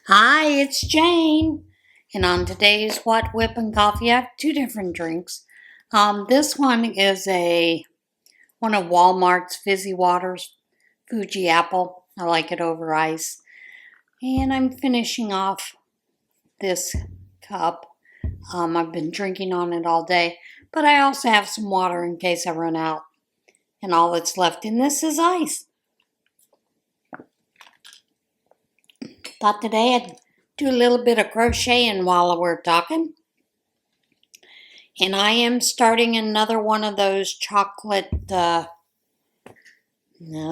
Hi, it's Jane. And on today's WOTWIP and Coffee, I have two different drinks. This one is one of Walmart's fizzy waters, Fuji apple. I like it over ice. And I'm finishing off this cup. I've been drinking on it all day, but I also have some water in case I run out. And all that's left in this is ice. Thought today I'd do a little bit of crocheting while we're talking. And I am starting another one of those chocolate, no,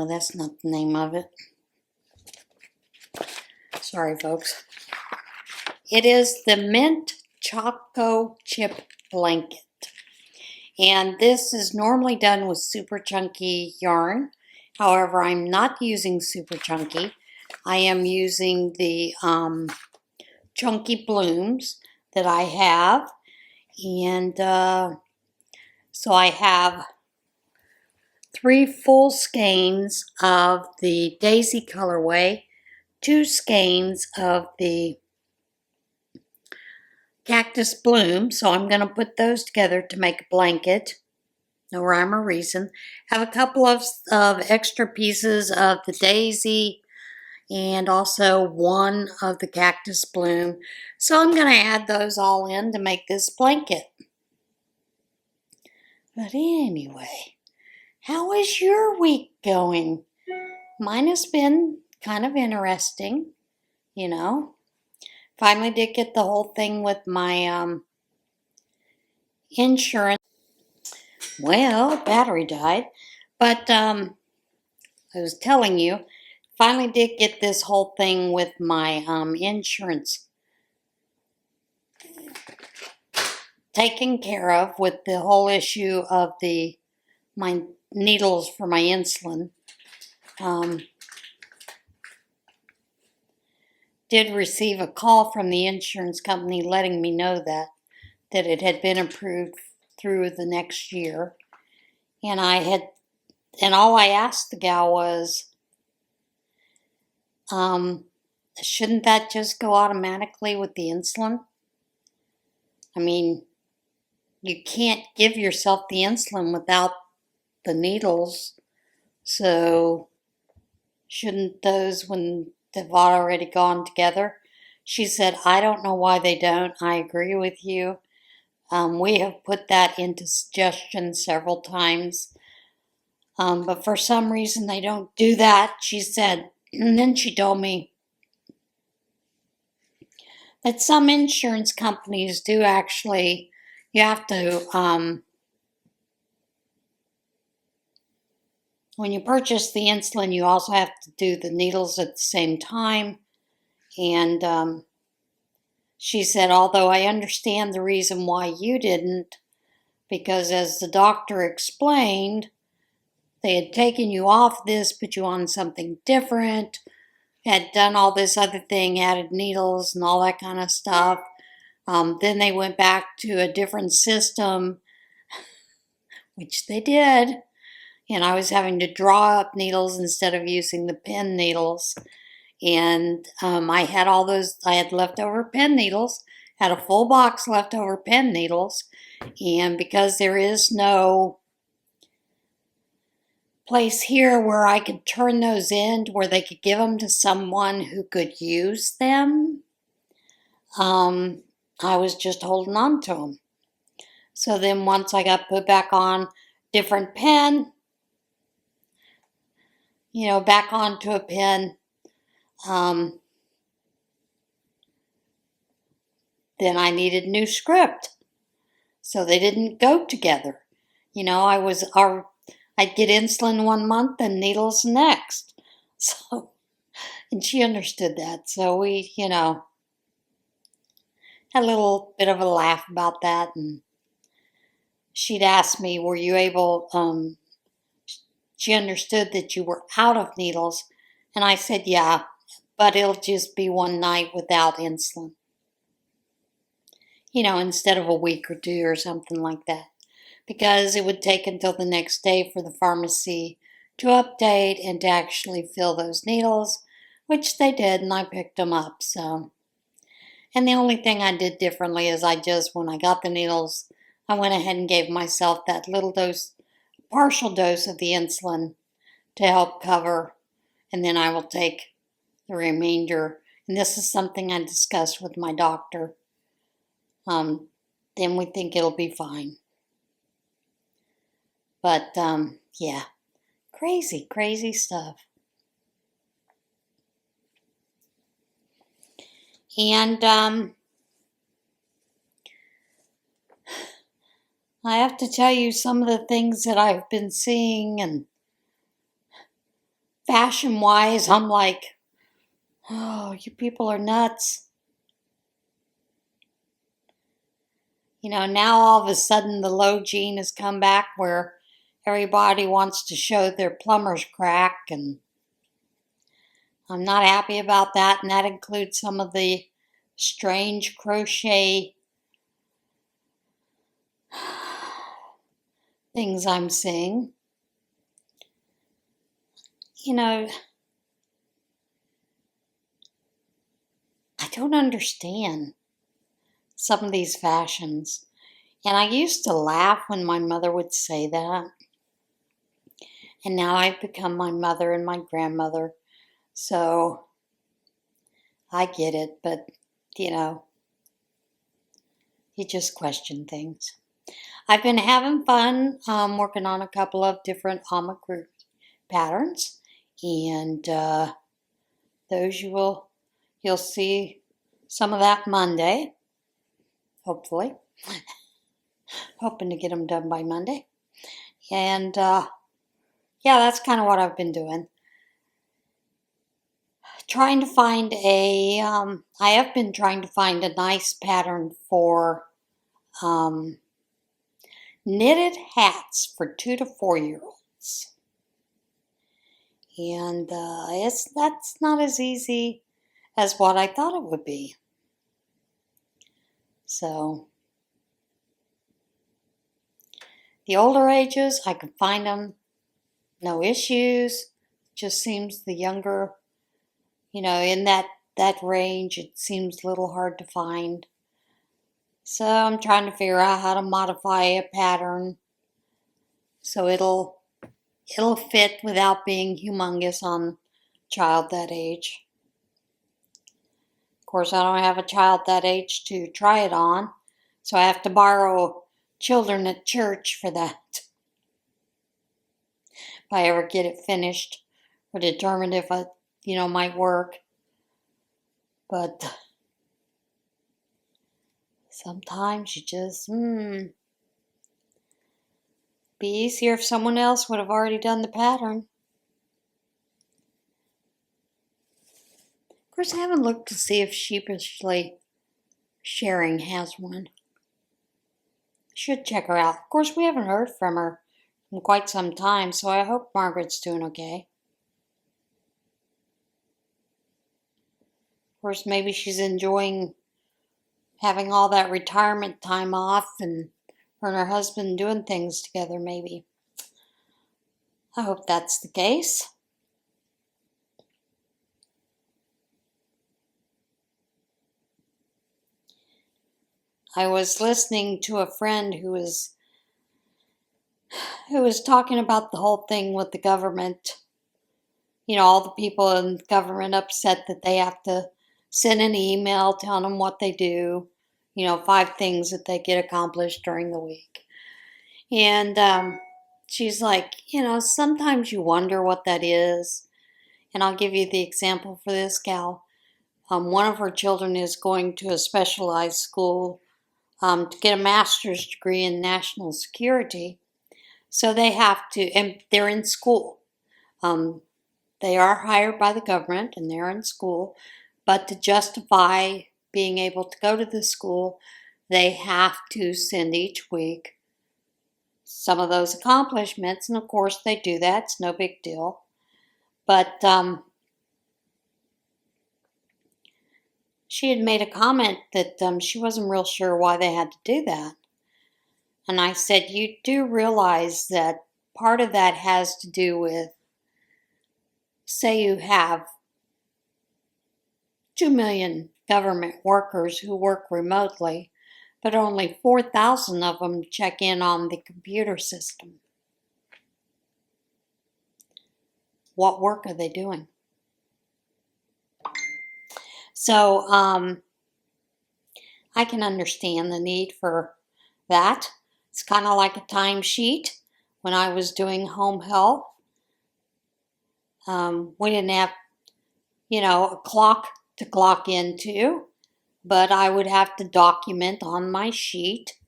that's not the name of it. Sorry, folks. It is the Mint Choco Chip Blanket. And this is normally done with super chunky yarn. However, I'm not using super chunky. I am using the chunky blooms that I have. And so I have 3 full skeins of the Daisy colorway, 2 skeins of the Cactus Bloom. So I'm going to put those together to make a blanket. No rhyme or reason. Have a couple of extra pieces of the Daisy and also one of the Cactus Bloom. So I'm going to add those all in to make this blanket. But anyway, how is your week going? Mine has been kind of interesting, you know. Finally did get the whole thing with my insurance. Well, battery died. But I was telling you, finally did get this whole thing with my insurance taken care of, with the whole issue of my needles for my insulin. Did receive a call from the insurance company letting me know that it had been approved through the next year. And all I asked the gal was, shouldn't that just go automatically with the insulin? I mean, you can't give yourself the insulin without the needles. So shouldn't those, when they've already gone together? She said, I don't know why they don't. I agree with you. We have put that into suggestion several times. But for some reason they don't do that, she said. And then she told me that some insurance companies do actually, you have to, when you purchase the insulin, you also have to do the needles at the same time. And she said, although I understand the reason why you didn't, because as the doctor explained, they had taken you off this, put you on something different, had done all this other thing, added needles and all that kind of stuff. Then they went back to a different system, which they did. And I was having to draw up needles instead of using the pen needles. And I had leftover pen needles, had a full box leftover pen needles. And because there is no place here where I could turn those in to where they could give them to someone who could use them, I was just holding on to them. So then once I got put back on different pen, back onto a pen, then I needed new script. So they didn't go together. I'd get insulin one month and needles next. So, and she understood that. So we, had a little bit of a laugh about that. And she'd asked me, were you able, she understood that you were out of needles. And I said, yeah, but it'll just be one night without insulin. Instead of a week or 2 or something like that. Because it would take until the next day for the pharmacy to update and to actually fill those needles, which they did, and I picked them up. So, and the only thing I did differently is when I got the needles, I went ahead and gave myself that little dose, partial dose of the insulin to help cover, and then I will take the remainder. And this is something I discussed with my doctor. Then we think it'll be fine. But, yeah, crazy, crazy stuff. And, I have to tell you some of the things that I've been seeing, and fashion-wise, I'm like, oh, you people are nuts. You know, now all of a sudden the low gene has come back where everybody wants to show their plumber's crack, and I'm not happy about that, and that includes some of the strange crochet things I'm seeing. You know, I don't understand some of these fashions. And I used to laugh when my mother would say that. And now I've become my mother and my grandmother. So I get it, but, you know, you just question things. I've been having fun working on a couple of different ombre patterns. And those you'll see some of that Monday, hopefully. Hoping to get them done by Monday. And yeah, that's kind of what I've been doing. Trying to find I have been trying to find a nice pattern for knitted hats for 2 to 4-year-olds. And that's not as easy as what I thought it would be. So, the older ages, I can find them, no issues. Just seems the younger, you know, in that range, it seems a little hard to find. So I'm trying to figure out how to modify a pattern so it'll fit without being humongous on a child that age. Of course, I don't have a child that age to try it on, so I have to borrow children at church for that. If I ever get it finished or determined if it, might work. But sometimes you just, be easier if someone else would have already done the pattern. Of course, I haven't looked to see if Sheepishly Sharing has one. Should check her out. Of course, we haven't heard from her in quite some time, so I hope Margaret's doing okay. Of course, maybe she's enjoying having all that retirement time off and her and her husband doing things together, maybe. I hope that's the case. I was listening to a friend who was talking about the whole thing with the government. All the people in government upset that they have to send an email telling them what they do, 5 things that they get accomplished during the week. And she's like, sometimes you wonder what that is. And I'll give you the example for this gal. One of her children is going to a specialized school to get a master's degree in national security. So they have to, and they're in school. They are hired by the government and they're in school, but to justify being able to go to the school, they have to send each week some of those accomplishments. And of course they do that. It's no big deal. But she had made a comment that she wasn't real sure why they had to do that. And I said, you do realize that part of that has to do with, say you have 2 million government workers who work remotely, but only 4,000 of them check in on the computer system. What work are they doing? So I can understand the need for that. It's kind of like a timesheet. When I was doing home health, we didn't have, a clock to clock into, but I would have to document on my sheet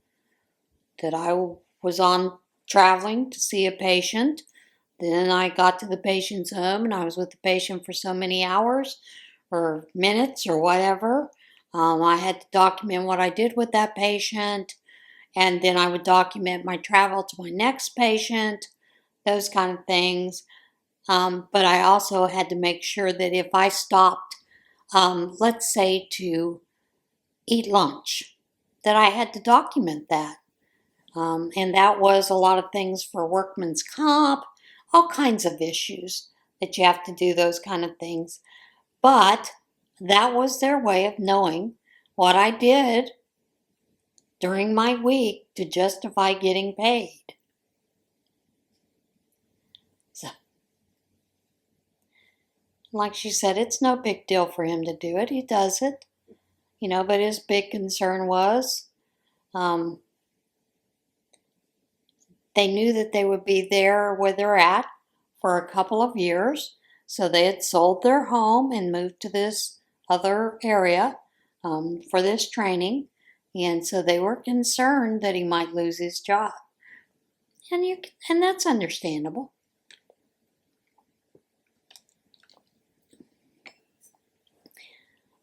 that I was on traveling to see a patient. Then I got to the patient's home and I was with the patient for so many hours or minutes or whatever. I had to document what I did with that patient, and then I would document my travel to my next patient, those kind of things. But I also had to make sure that if I stopped, let's say to eat lunch, that I had to document that. And that was a lot of things for workman's comp, all kinds of issues that you have to do those kind of things. But that was their way of knowing what I did during my week to justify getting paid. So, like she said, it's no big deal for him to do it. He does it, but his big concern was they knew that they would be there where they're at for a couple of years. So they had sold their home and moved to this other area for this training. And so they were concerned that he might lose his job. And that's understandable.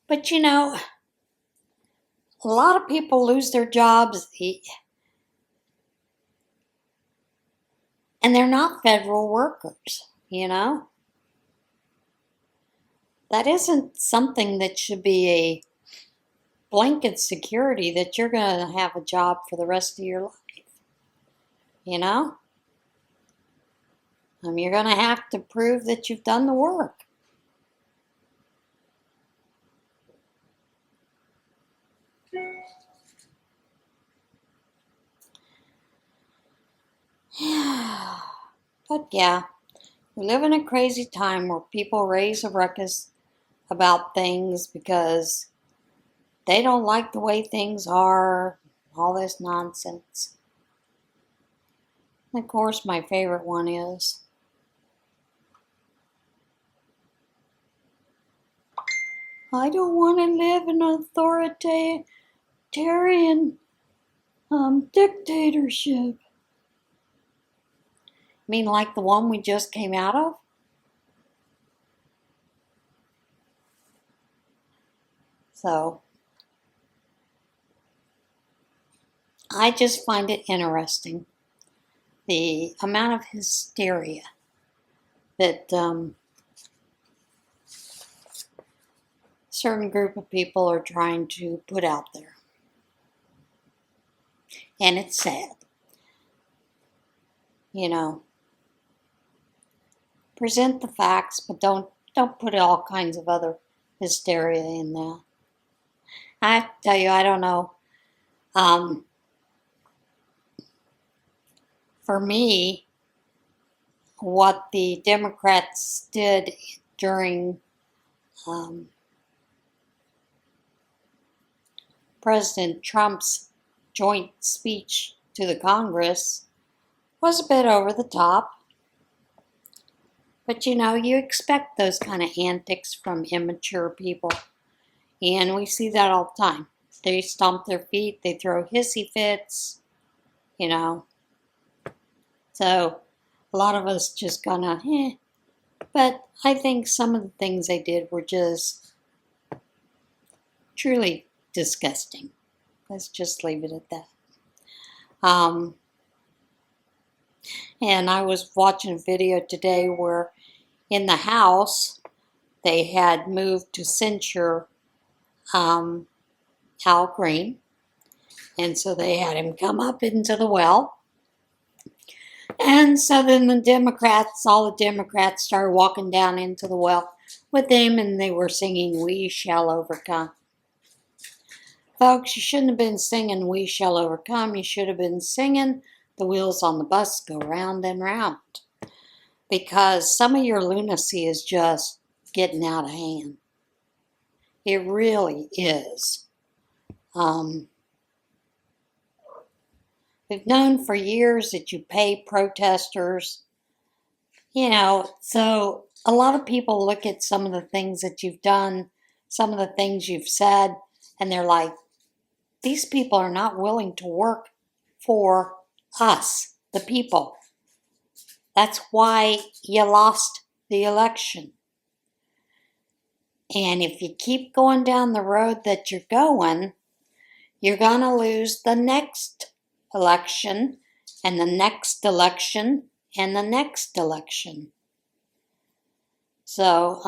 But a lot of people lose their jobs, and they're not federal workers, That isn't something that should be a blanket security that you're going to have a job for the rest of your life, You're going to have to prove that you've done the work. But yeah, we live in a crazy time where people raise a ruckus about things because they don't like the way things are, all this nonsense. And of course, my favorite one is, I don't want to live in an authoritarian dictatorship. You mean like the one we just came out of? So, I just find it interesting, the amount of hysteria that certain group of people are trying to put out there. And it's sad. Present the facts, but don't put all kinds of other hysteria in there. I have to tell you, I don't know. For me, what the Democrats did during President Trump's joint speech to the Congress was a bit over the top. But you expect those kind of antics from immature people. And we see that all the time. They stomp their feet, they throw hissy fits, So a lot of us just gonna, But I think some of the things they did were just truly disgusting. Let's just leave it at that. And I was watching a video today where in the House they had moved to censure Al Green. And so they had him come up into the well And so then all the Democrats started walking down into the well with him, and they were singing, "We Shall Overcome." Folks, you shouldn't have been singing "We Shall Overcome." You should have been singing "The Wheels on the Bus Go Round and Round." Because some of your lunacy is just getting out of hand. It really is. We've known for years that you pay protesters, so a lot of people look at some of the things that you've done, some of the things you've said, and they're like, these people are not willing to work for us, the people. That's why you lost the election. And if you keep going down the road that you're going to lose the next election, and the next election, and the next election. So,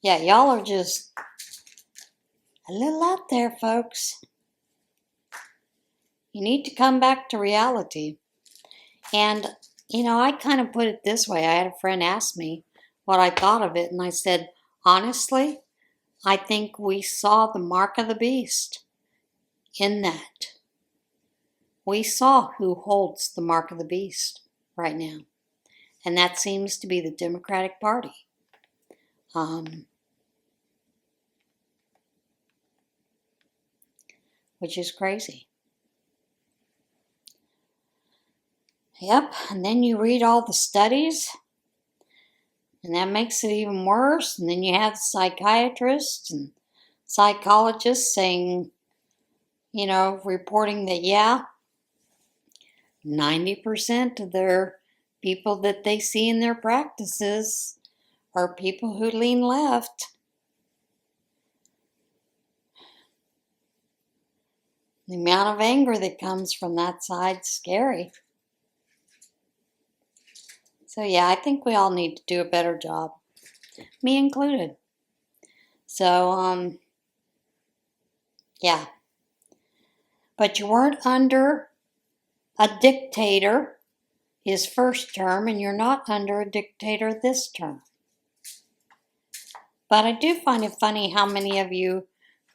yeah, y'all are just a little out there, folks. You need to come back to reality. And, I kind of put it this way. I had a friend ask me what I thought of it, and I said, honestly, I think we saw the mark of the beast in that. We saw who holds the mark of the beast right now, and that seems to be the Democratic Party. Which is crazy. Yep, and then you read all the studies, and that makes it even worse. And then you have psychiatrists and psychologists saying, reporting that, 90% of their people that they see in their practices are people who lean left. The amount of anger that comes from that side's scary. So I think we all need to do a better job, me included. So, but you weren't under a dictator his first term, and you're not under a dictator this term. But I do find it funny how many of you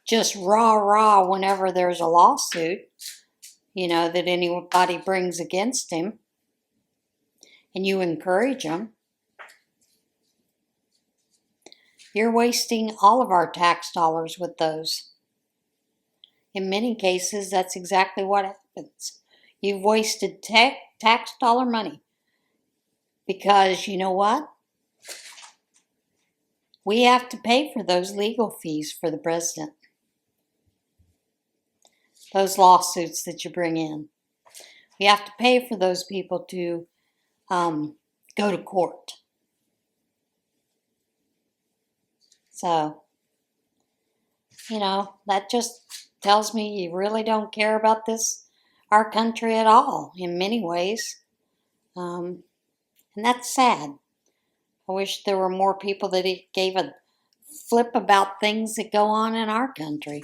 just rah whenever there's a lawsuit, that anybody brings against him, and you encourage them. You're wasting all of our tax dollars with those. In many cases, that's exactly what happens. You've wasted tax dollar money. Because you know what? We have to pay for those legal fees for the president. Those lawsuits that you bring in. We have to pay for those people to go to court. So, that just tells me you really don't care about our country at all, in many ways. And that's sad. I wish there were more people that gave a flip about things that go on in our country.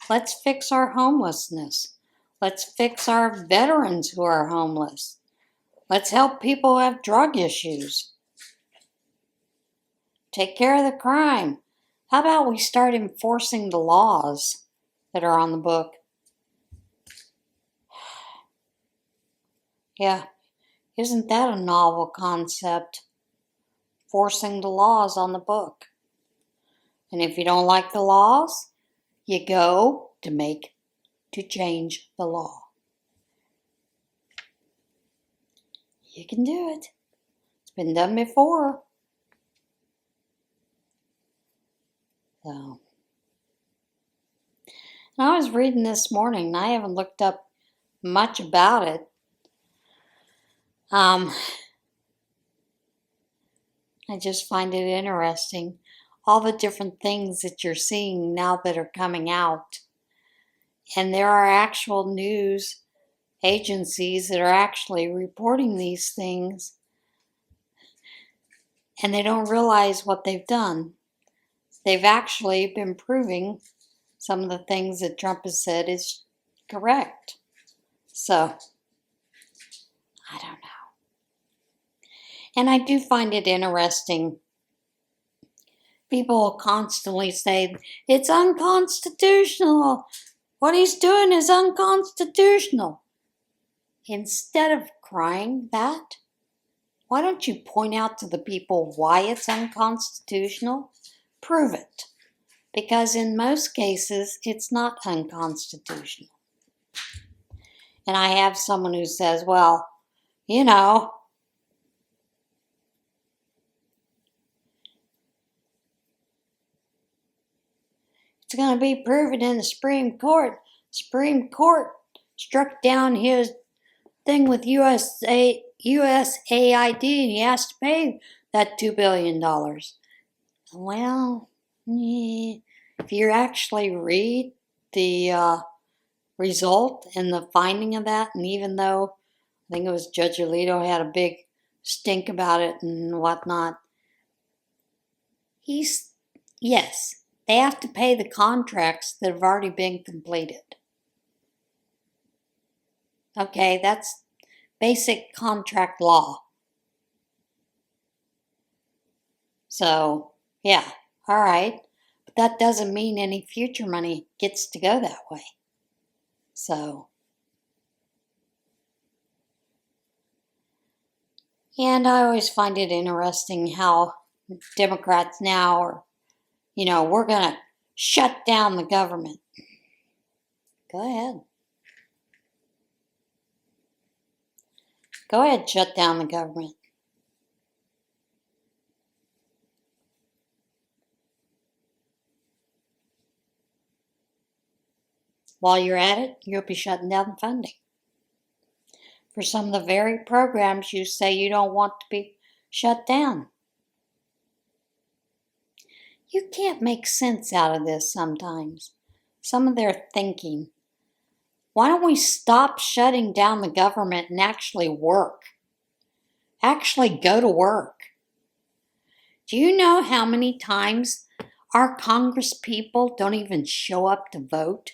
Let's fix our homelessness. Let's fix our veterans who are homeless. Let's help people who have drug issues. Take care of the crime. How about we start enforcing the laws that are on the book? Yeah, isn't that a novel concept? Forcing the laws on the book. And if you don't like the laws, you go to change the law. You can do it. It's been done before. So, and I was reading this morning, and I haven't looked up much about it. I just find it interesting. All the different things that you're seeing now that are coming out. And there are actual news agencies that are actually reporting these things. And they don't realize what they've done. They've actually been proving some of the things that Trump has said is correct. So, I don't know. And I do find it interesting. People constantly say, it's unconstitutional. What he's doing is unconstitutional. Instead of crying that, why don't you point out to the people why it's unconstitutional? Prove it. Because in most cases, it's not unconstitutional. And I have someone who says, well, you know, it's going to be proven in the Supreme Court. Supreme Court struck down his thing with USAID, and he has to pay that $2 billion. Well, if you actually read the result and the finding of that, and even though I think it was Judge Alito had a big stink about it and whatnot, yes, they have to pay the contracts that have already been completed. Okay, that's basic contract law. So, yeah, all right. But that doesn't mean any future money gets to go that way. So, and I always find it interesting how Democrats now are, we're going to shut down the government. Go ahead. Go ahead, shut down the government. While you're at it, you'll be shutting down funding for some of the very programs you say you don't want to be shut down. You can't make sense out of this sometimes. Some of their thinking. Why don't we stop shutting down the government and actually work? Actually go to work. Do you know how many times our Congress people don't even show up to vote?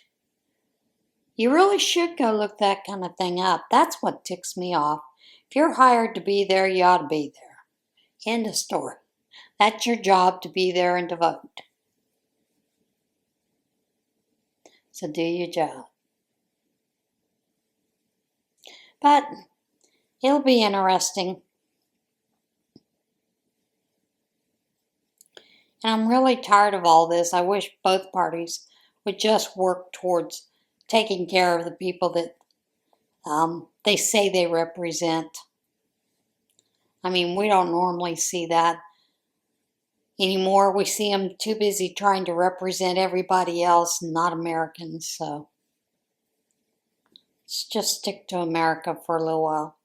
You really should go look that kind of thing up. That's what ticks me off. If you're hired to be there, you ought to be there. End of story. That's your job, to be there and to vote. So do your job. But it'll be interesting. And I'm really tired of all this. I wish both parties would just work towards taking care of the people that they say they represent. I mean, we don't normally see that anymore. We see them too busy trying to represent everybody else, not Americans. So let's just stick to America for a little while.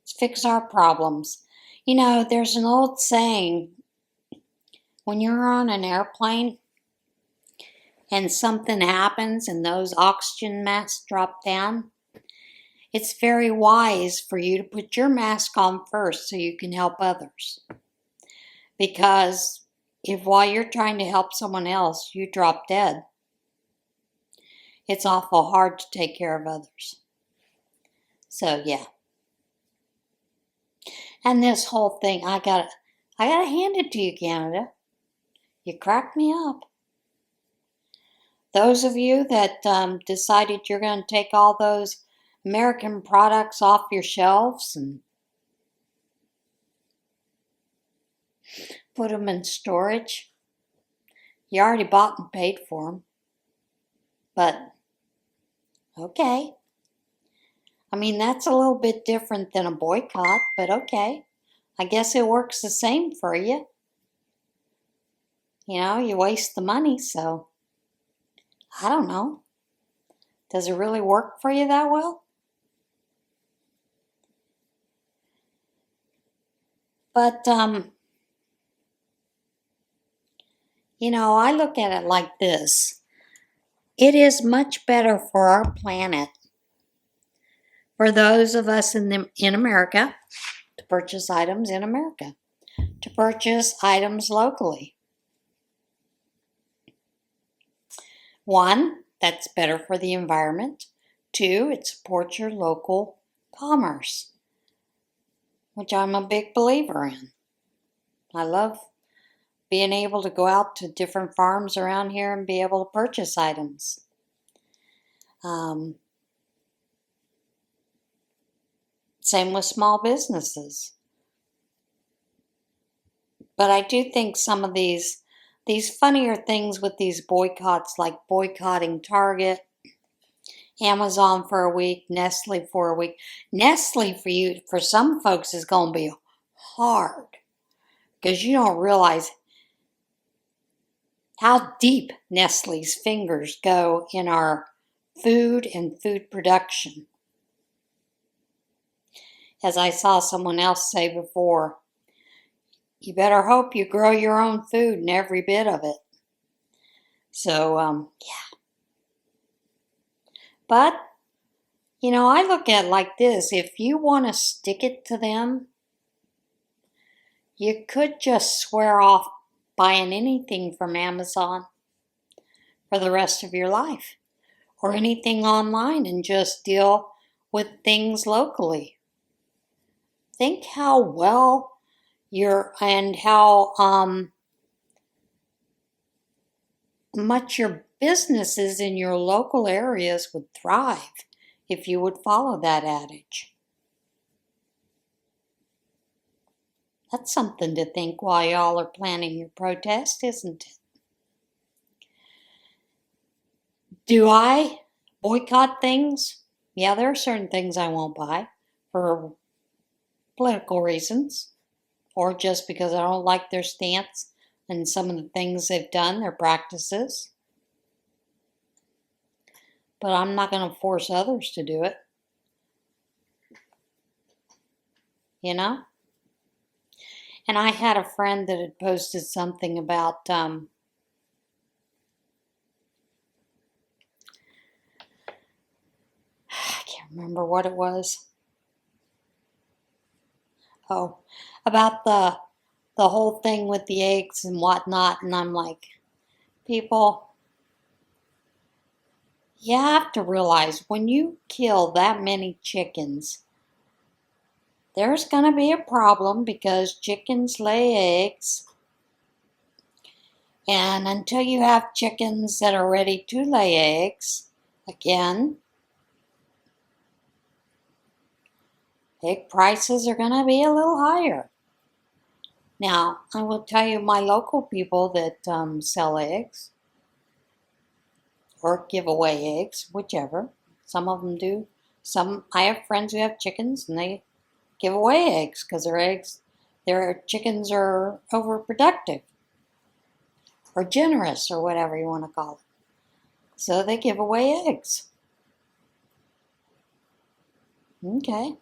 Let's fix our problems. There's an old saying, when you're on an airplane and something happens and those oxygen masks drop down, it's very wise for you to put your mask on first so you can help others. Because if while you're trying to help someone else, you drop dead, it's awful hard to take care of others. So, yeah. And this whole thing, I gotta hand it to you, Canada. You cracked me up. Those of you that decided you're going to take all those American products off your shelves and put them in storage, you already bought and paid for them. But, okay. I mean, that's a little bit different than a boycott, but okay. I guess it works the same for you. You waste the money, so I don't know. Does it really work for you that well? But, I look at it like this. It is much better for our planet, for those of us in America, to purchase items in America, to purchase items locally. One, that's better for the environment. Two, it supports your local commerce. which I'm a big believer in. I love being able to go out to different farms around here and be able to purchase items. Same with small businesses. But I do think some of these funnier things with these boycotts, like boycotting Target, Amazon for a week, Nestle for a week. Nestle for some folks is going to be hard because you don't realize how deep Nestle's fingers go in our food and food production. As I saw someone else say before, you better hope you grow your own food and every bit of it. So, yeah. But, I look at it like this. If you want to stick it to them, you could just swear off buying anything from Amazon for the rest of your life, or anything online, and just deal with things locally. Think how well how much your businesses in your local areas would thrive if you would follow that adage. That's something to think while y'all are planning your protest, isn't it? Do I boycott things? Yeah, there are certain things I won't buy for political reasons, or just because I don't like their stance and some of the things they've done, their practices. But I'm not going to force others to do it. And I had a friend that had posted something about I can't remember what it was. Oh, about the whole thing with the eggs and whatnot. And I'm like, people, you have to realize when you kill that many chickens, there's going to be a problem because chickens lay eggs. And until you have chickens that are ready to lay eggs, again, egg prices are going to be a little higher. Now, I will tell you, my local people that sell eggs or give away eggs, whichever. Some of them do. I have friends who have chickens and they give away eggs because their chickens are overproductive or generous or whatever you want to call it. So they give away eggs. Okay.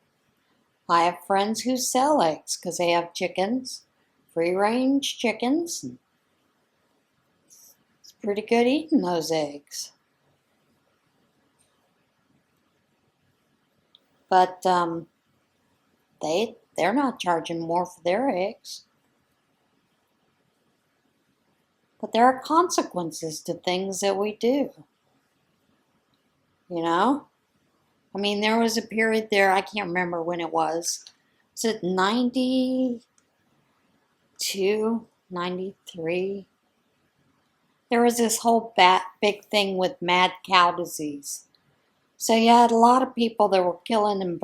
I have friends who sell eggs because they have chickens, free-range chickens. It's pretty good eating those eggs. But they're not charging more for their eggs. But there are consequences to things that we do. I mean, there was a period there, I can't remember when it was. Was it 92, 93? There was this whole big thing with mad cow disease. So you had a lot of people that were killing and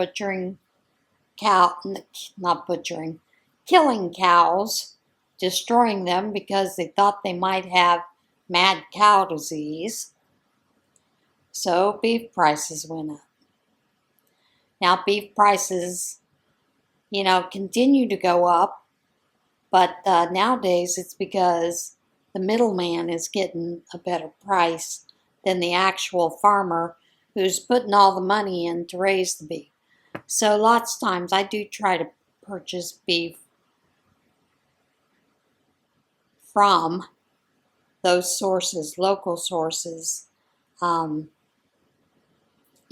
killing cows, destroying them because they thought they might have mad cow disease. So beef prices went up. Now beef prices, continue to go up, but nowadays it's because the middleman is getting a better price than the actual farmer who's putting all the money in to raise the beef. So lots of times I do try to purchase beef from those sources, local sources.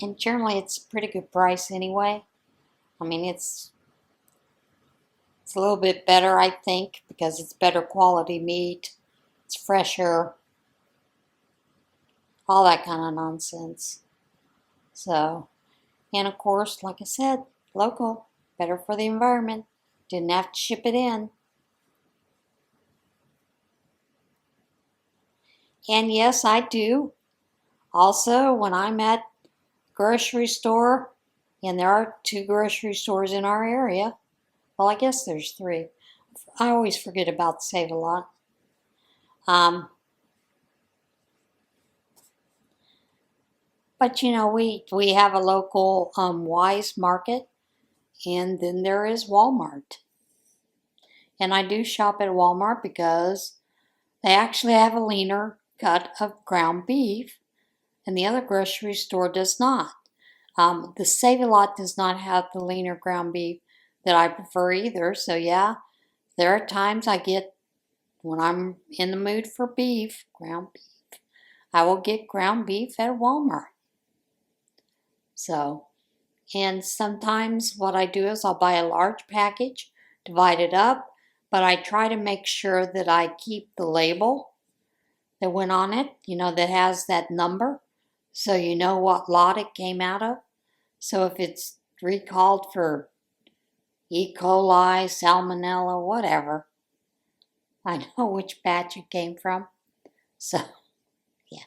And generally it's a pretty good price anyway. I mean, it's a little bit better, I think, because it's better quality meat. It's fresher. All that kind of nonsense. So, and of course, like I said, local, better for the environment. Didn't have to ship it in. And yes, I do. Also, when I'm at grocery store, and there are 2 grocery stores in our area. Well, I guess there's 3. I always forget about Save-A-Lot. But you know, we have a local Wise Market, and then there is Walmart. And I do shop at Walmart because they actually have a leaner cut of ground beef, and the other grocery store does not. The Save-A-Lot does not have the leaner ground beef that I prefer either. So yeah, there are times I get, when I'm in the mood for beef, ground beef, I will get ground beef at Walmart. So, and sometimes what I do is I'll buy a large package, divide it up, but I try to make sure that I keep the label that went on it, you know, that has that number, so you know what lot it came out of. So if it's recalled for E. coli, salmonella, whatever, I know which batch it came from. So, yeah.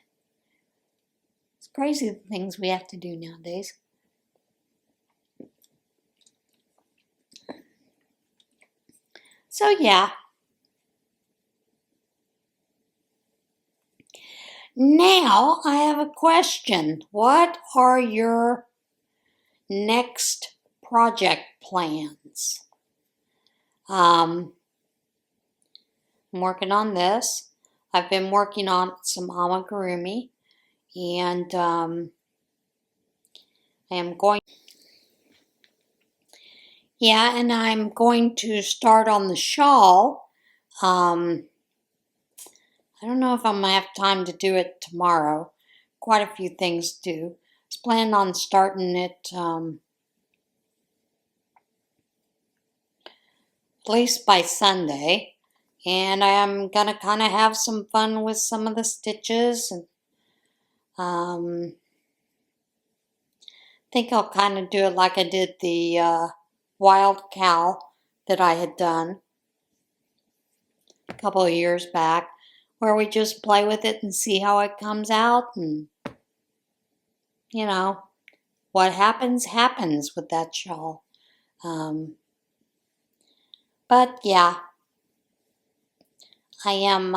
It's crazy the things we have to do nowadays. So, yeah. Now, I have a question. What are your next project plans? I'm working on this. I've been working on some amigurumi, and I am going. Yeah, and I'm going to start on the shawl. I don't know if I'm going to have time to do it tomorrow. Quite a few things to do. I was planning on starting it at least by Sunday. And I'm going to kind of have some fun with some of the stitches. And I think I'll kind of do it like I did the wild cow that I had done a couple of years back, where we just play with it and see how it comes out, and you know, what happens with that shawl. But yeah, I am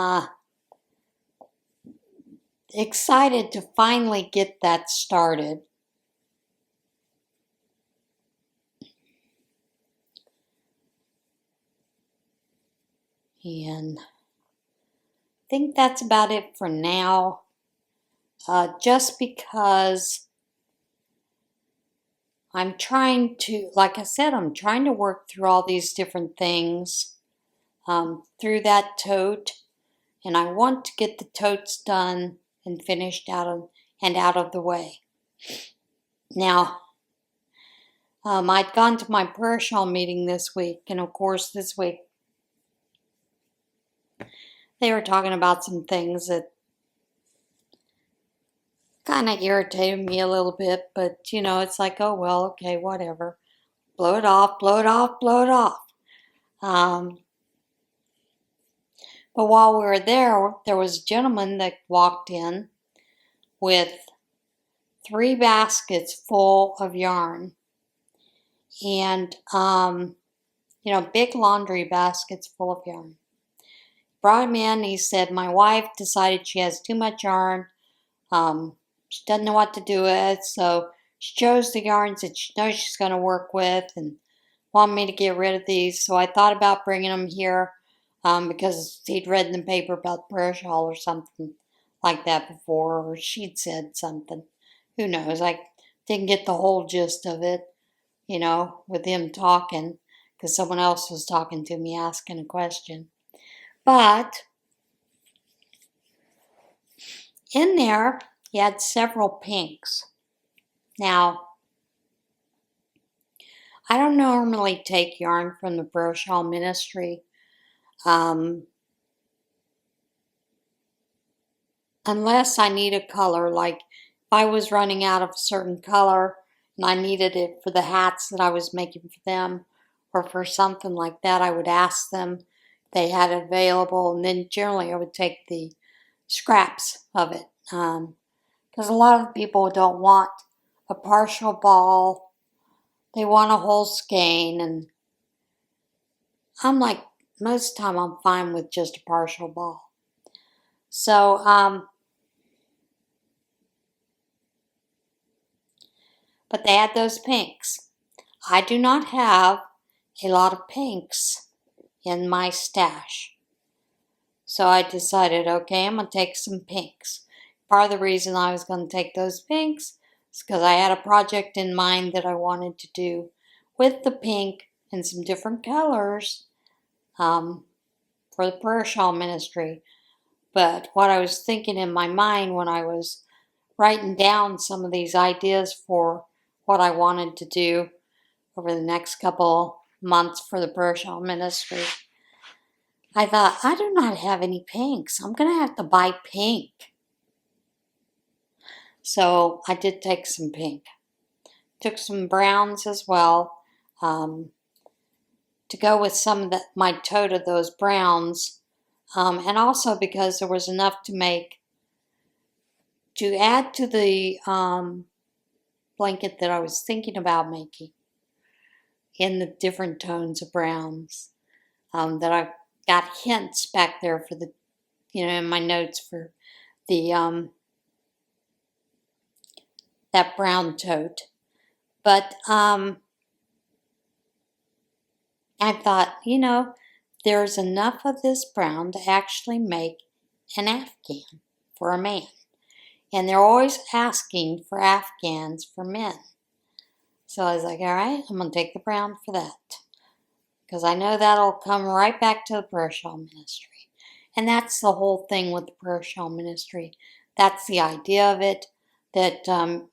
excited to finally get that started. And I think that's about it for now. Just because I'm trying to, like I said, I'm trying to work through all these different things through that tote. And I want to get the totes done and finished out of the way. Now, I'd gone to my prayer shawl meeting this week, and of course this week they were talking about some things that kind of irritated me a little bit, but you know, it's like, oh well, okay, whatever. Blow it off, blow it off, blow it off. But while we were there was a gentleman that walked in with 3 baskets full of yarn. And, you know, big laundry baskets full of yarn. Brought him in, he said, my wife decided she has too much yarn. She doesn't know what to do with, so she chose the yarns that she knows she's going to work with and wanted me to get rid of these. So I thought about bringing them here because he'd read in the paper about prayer shawl or something like that before, or she'd said something. Who knows? I didn't get the whole gist of it, you know, with him talking, because someone else was talking to me asking a question. But in there, he had several pinks. Now, I don't normally take yarn from the Prayer Shawl Ministry unless I need a color. Like if I was running out of a certain color and I needed it for the hats that I was making for them, or for something like that, I would ask them if they had it available, and then generally I would take the scraps of it. Because a lot of people don't want a partial ball. They want a whole skein, and I'm like, most of the time I'm fine with just a partial ball. So, but they had those pinks. I do not have a lot of pinks in my stash. So I decided, okay, I'm going to take some pinks. Part of the reason I was going to take those pinks is because I had a project in mind that I wanted to do with the pink and some different colors for the prayer shawl ministry. But what I was thinking in my mind when I was writing down some of these ideas for what I wanted to do over the next couple months for the prayer shawl ministry, I thought, I do not have any pinks. I'm going to have to buy pink. So I did take some pink. Took some browns as well to go with some of my tote of those browns. And also because there was enough to add to the blanket that I was thinking about making in the different tones of browns that I've got hints back there for the, in my notes for the, that brown tote. But I thought, there's enough of this brown to actually make an Afghan for a man. And they're always asking for Afghans for men. So I was like, all right, I'm going to take the brown for that. Because I know that'll come right back to the prayer shawl ministry. And that's the whole thing with the prayer shawl ministry. That's the idea of it, that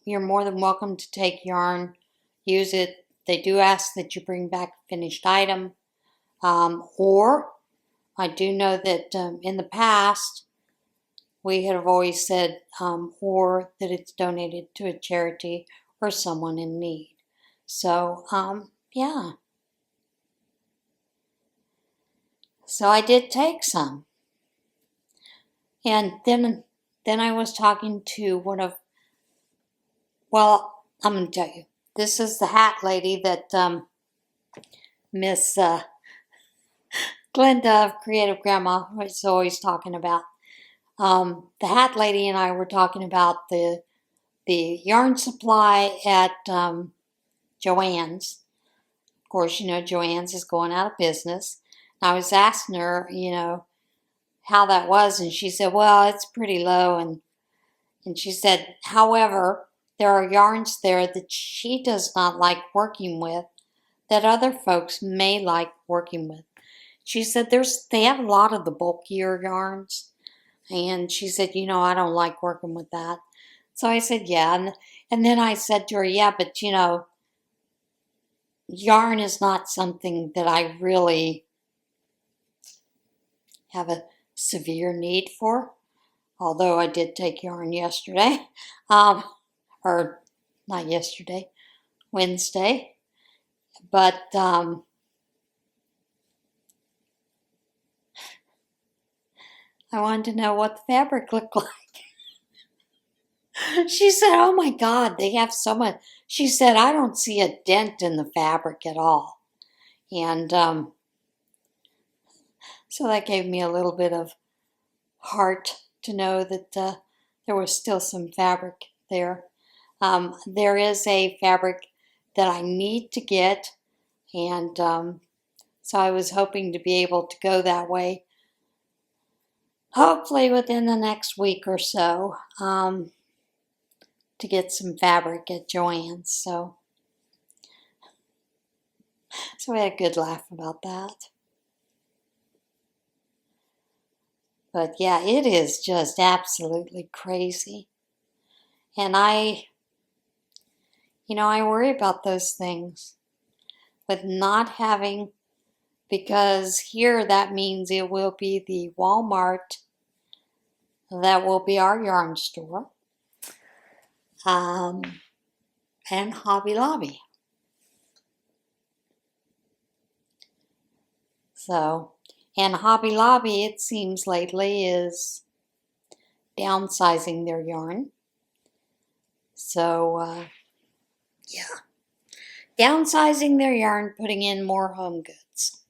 you're more than welcome to take yarn, use it. They do ask that you bring back a finished item. Or I do know that in the past, we have always said, or that it's donated to a charity or someone in need. So, yeah. So I did take some. And then I was talking to I'm going to tell you. This is the hat lady that Miss Glenda of Creative Grandma was always talking about. The hat lady and I were talking about the yarn supply at Joann's. Of course, Joann's is going out of business. And I was asking her, how that was, and she said, well, it's pretty low. And she said, however, there are yarns there that she does not like working with that other folks may like working with. She said they have a lot of the bulkier yarns. And she said, I don't like working with that. So I said, yeah. And then I said to her, yeah, but yarn is not something that I really have a severe need for. Although I did take yarn yesterday. Or not yesterday, Wednesday. But I wanted to know what the fabric looked like. She said, oh my God, they have so much. She said, I don't see a dent in the fabric at all. And so that gave me a little bit of heart to know that there was still some fabric there. There is a fabric that I need to get. And so I was hoping to be able to go that way. Hopefully within the next week or so. To get some fabric at Joann's. So we had a good laugh about that. But yeah, it is just absolutely crazy. And I worry about those things. With not having, because here that means it will be the Walmart that will be our yarn store. And Hobby Lobby. So, and Hobby Lobby, it seems lately, is downsizing their yarn. So, yeah. Downsizing their yarn, putting in more home goods.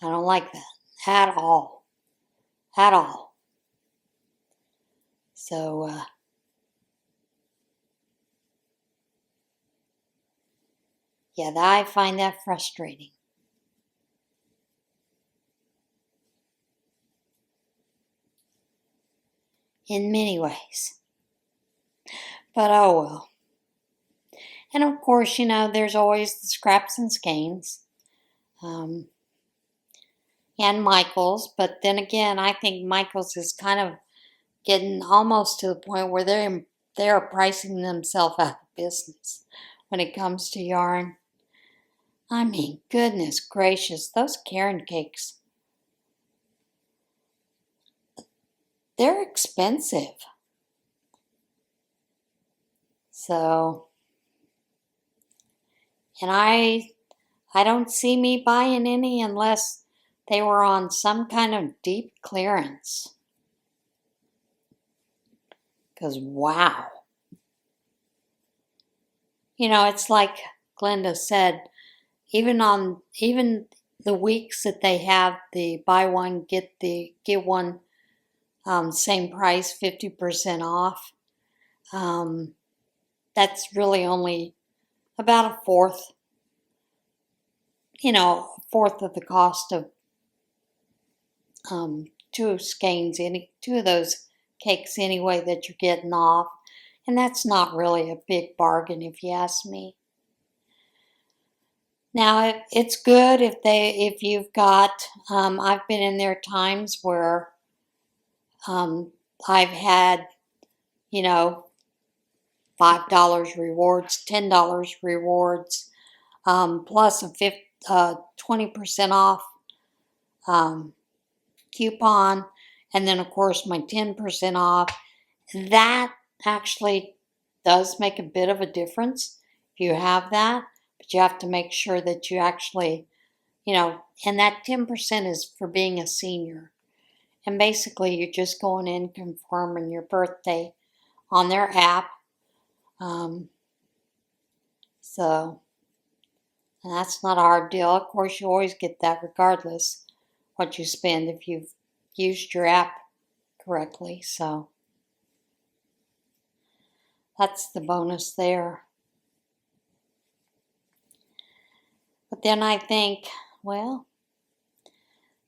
I don't like that at all. At all. So, yeah, I find that frustrating. In many ways. But oh well. And of course, there's always the scraps and skeins. And Michael's. But then again, I think Michael's is kind of getting almost to the point where they're pricing themselves out of business when it comes to yarn. I mean, goodness gracious, those Karen cakes, they're expensive. So, and I don't see me buying any unless they were on some kind of deep clearance. Because wow. It's like Glenda said, even the weeks that they have the buy one, get one same price, 50% off, that's really only about a fourth of the cost of two of those cakes anyway that you're getting off. And that's not really a big bargain if you ask me. Now, it's good if you've got, I've been in there times where I've had, $5 rewards, $10 rewards, plus a 20% off coupon, and then of course my 10% off. That actually does make a bit of a difference if you have that, but you have to make sure that you actually, and that 10% is for being a senior. And basically you're just going in confirming your birthday on their app. And that's not a hard deal. Of course, you always get that regardless what you spend if you've used your app correctly. So that's the bonus there. But then I think, well,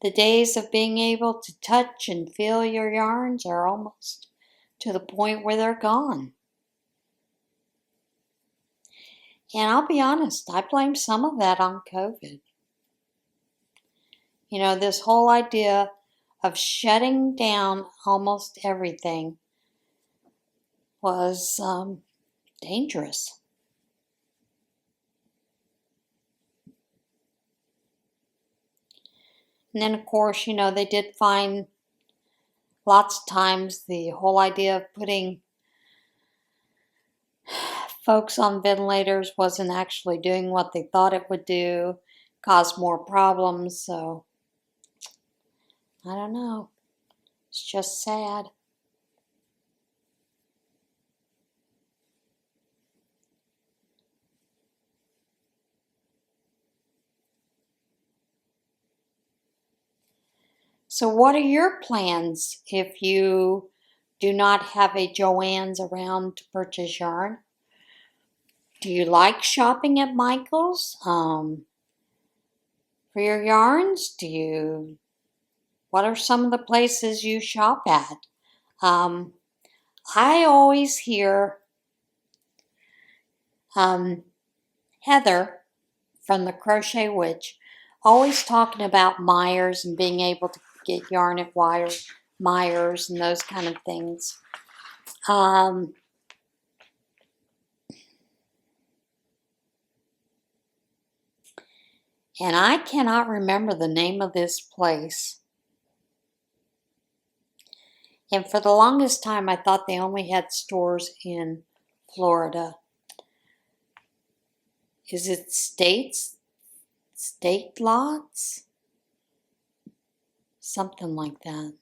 the days of being able to touch and feel your yarns are almost to the point where they're gone. And I'll be honest, I blame some of that on COVID. This whole idea of shutting down almost everything was dangerous. And then, of course, they did find lots of times the whole idea of putting folks on ventilators wasn't actually doing what they thought it would do, caused more problems. So, I don't know. It's just sad. So what are your plans if you do not have a Joann's around to purchase yarn? Do you like shopping at Michael's for your yarns? What are some of the places you shop at? I always hear Heather from the Crochet Witch always talking about Myers and being able to get yarn at Myers and those kind of things. And I cannot remember the name of this place. And for the longest time, I thought they only had stores in Florida. Is it State Lots? Something like that.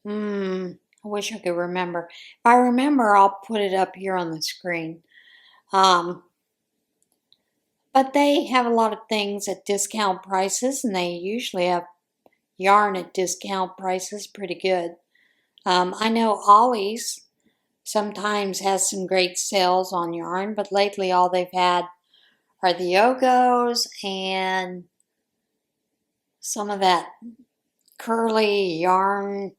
I wish I could remember. If I remember, I'll put it up here on the screen. But they have a lot of things at discount prices, and they usually have yarn at discount prices pretty good. I know Ollie's sometimes has some great sales on yarn, but lately all they've had are the Yogos and some of that curly yarn.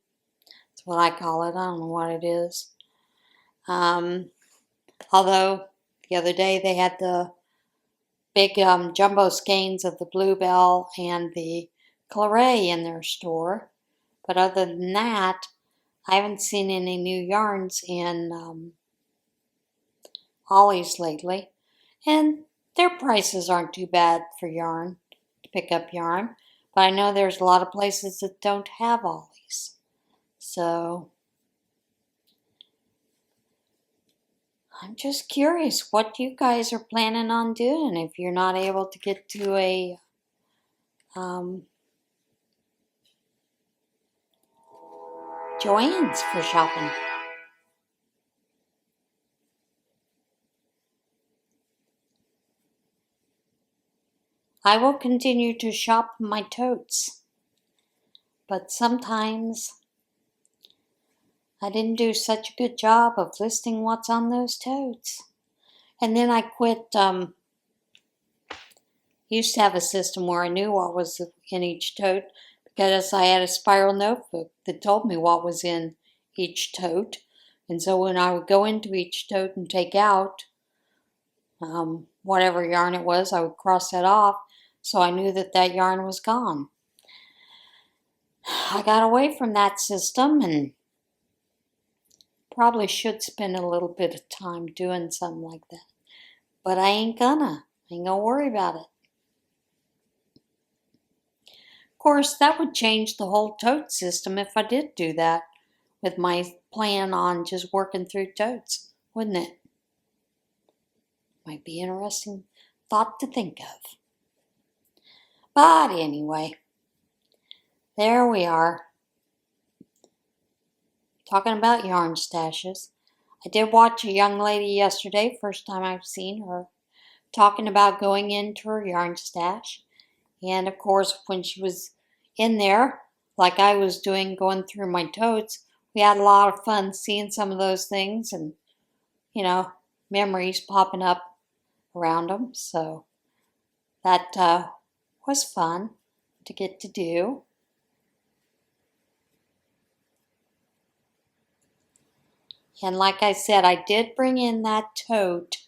That's what I call it. I don't know what it is. Although the other day they had the big jumbo skeins of the Bluebell and the Claret in their store. But other than that, I haven't seen any new yarns in Ollie's lately. And their prices aren't too bad for yarn, to pick up yarn. But I know there's a lot of places that don't have Ollie's. So I'm just curious what you guys are planning on doing if you're not able to get to a Joann's for shopping. I will continue to shop my totes, but sometimes I didn't do such a good job of listing what's on those totes. And then I quit, used to have a system where I knew what was in each tote because I had a spiral notebook that told me what was in each tote. And so when I would go into each tote and take out whatever yarn it was, I would cross that off so I knew that that yarn was gone. I got away from that system and probably should spend a little bit of time doing something like that. But I ain't gonna. I ain't gonna worry about it. Of course, that would change the whole tote system if I did do that with my plan on just working through totes, wouldn't it? Might be an interesting thought to think of. But anyway, there we are. Talking about yarn stashes. I did watch a young lady yesterday, first time I've seen her, talking about going into her yarn stash. And of course, when she was in there, like I was doing, going through my totes, we had a lot of fun seeing some of those things and, you know, memories popping up around them. So that was fun to get to do. And like I said, I did bring in that tote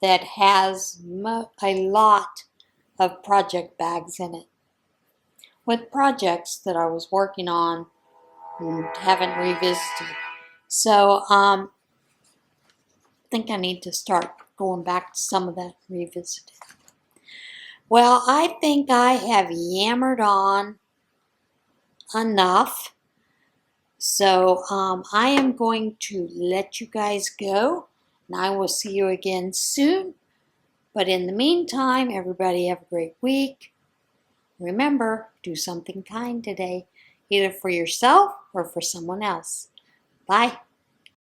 that has a lot of project bags in it with projects that I was working on and haven't revisited. So I think I need to start going back to some of that revisited. Well, I think I have yammered on enough. So I am going to let you guys go, and I will see you again soon. But in the meantime, everybody have a great week. Remember, do something kind today, either for yourself or for someone else. Bye.